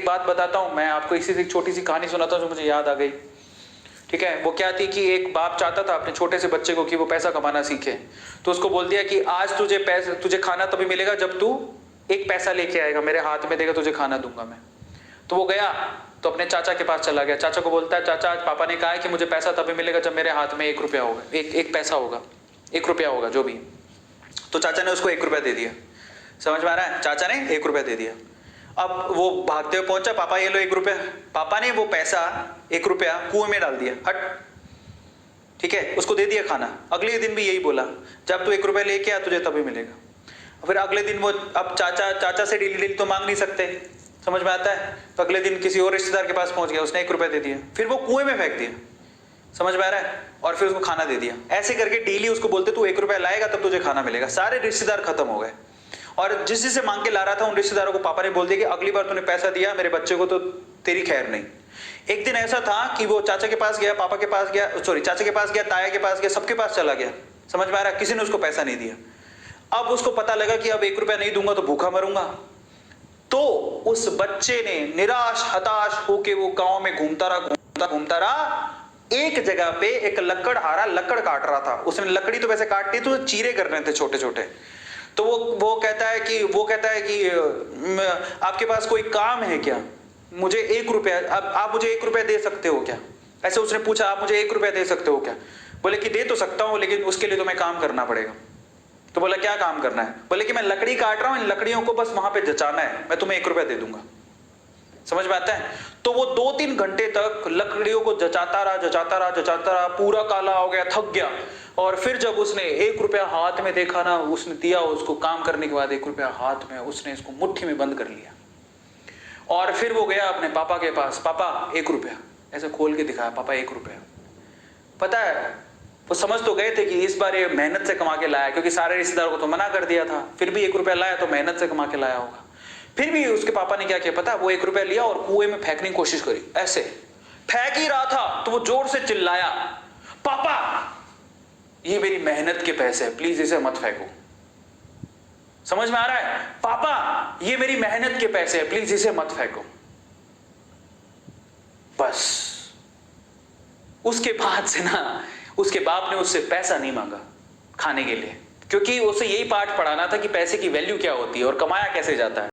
बात बताता हूं, मैं आपको इसी से एक छोटी सी कहानी सुनाता हूं जो मुझे याद आ गई। ठीक है, वो क्या थी कि एक बाप चाहता था अपने छोटे से बच्चे को कि वो पैसा कमाना सीखे। तो उसको बोल दिया कि आज तुझे खाना तभी मिलेगा जब तू एक पैसा लेके आएगा, मेरे हाथ में देगा, तुझे खाना दूंगा मैं। तो वो गया तो अपने चाचा के पास चला गया। चाचा को बोलता है, चाचा आज पापा ने कहा है कि मुझे पैसा तभी मिलेगा जब मेरे हाथ में 1 रुपया होगा, एक पैसा होगा, 1 रुपया होगा जो भी। तो चाचा ने उसको 1 रुपया दे दिया। समझ में आ रहा है? चाचा ने 1 रुपया दे दिया। अब वो भागते हुए पहुंचा, पापा ये लो 1 रुपया। पापा ने वो पैसा 1 रुपया कुएं में डाल दिया, हट। ठीक है, उसको दे दिया खाना। अगले दिन भी यही बोला, जब तू 1 रुपया लेके आ तुझे तभी मिलेगा। फिर अगले दिन वो, अब चाचा से डेली डेली तो मांग नहीं सकते, समझ में आता है? तो अगले दिन किसी और रिश्तेदार के पास पहुंच गया, उसने 1 रुपया दे दिया, फिर वो कुएं में फेंक दिया। समझ में आ रहा है? और फिर उसको खाना दे दिया। ऐसे करके डेली उसको बोलते तू 1 रुपया लाएगा तब तुझे खाना मिलेगा। सारे रिश्तेदार खत्म हो गए, और जिस जिससे मांग के ला रहा था उन रिश्तेदारों को पापा ने बोल दिया कि अगली बार तूने पैसा दिया मेरे बच्चे को तो तेरी खैर नहीं। एक दिन ऐसा था कि वो चाचा के पास गया, पापा के पास गया, सॉरी चाचा के पास गया, ताया के पास गया, सबके पास चला गया। समझ में आ रहा है? किसी ने उसको पैसा नहीं दिया। अब उसको पता लगा कि अब 1 रुपया नहीं दूंगा तो भूखा मरूंगा। तो उस बच्चे ने निराश हताश होके वो गांव में घूमता रहा। एक जगह पे एक लकड़हारा लकड़ काट रहा था। उसने लकड़ी तो वैसे काटती तो चीरे करने थे छोटे छोटे। तो वो कहता है कि आपके पास कोई काम है क्या? मुझे 1 रुपया, आप मुझे 1 रुपया दे सकते हो क्या? ऐसे उसने पूछा, आप मुझे 1 रुपया दे सकते हो क्या? बोले कि दे तो सकता हूं लेकिन उसके लिए तुम्हें काम करना पड़ेगा। तो बोला क्या काम करना है? बोले कि मैं लकड़ी काट रहा हूं, इन लकड़ियों को बस वहां पे जचाना है, मैं तुम्हें 1 रुपया दे दूंगा। समझ में आता है? तो वो 2-3 घंटे तक लकड़ियों को जचाता रहा, पूरा काला हो गया, थक गया। और फिर जब उसने 1 रुपया हाथ में देखा ना, उसने दिया उसको काम करने के बाद 1 रुपया हाथ में, उसने इसको मुट्ठी में बंद कर लिया। और फिर वो गया अपने पापा के पास, पापा 1 रुपया, ऐसे खोल के दिखाया, पापा 1 रुपया। पता है वो समझ तो गए थे कि इस बार ये मेहनत से कमा के लाया, क्योंकि सारे रिश्तेदारों को तो मना कर दिया था, फिर भी 1 रुपया लाया तो मेहनत से कमा के लाया होगा। फिर भी उसके पापा ने क्या किया पता? वो 1 रुपया लिया और कुएं में फेंकने की कोशिश करी। ऐसे फेंक ही रहा था तो वो जोर से चिल्लाया, पापा ये मेरी मेहनत के पैसे हैं, प्लीज इसे मत फेंको। समझ में आ रहा है? पापा ये मेरी मेहनत के पैसे हैं, प्लीज इसे मत फेंको। बस उसके बाद से ना उसके बाप ने उससे पैसा नहीं मांगा खाने के लिए, क्योंकि उसे यही पाठ पढ़ाना था कि पैसे की वैल्यू क्या होती है और कमाया कैसे जाता है।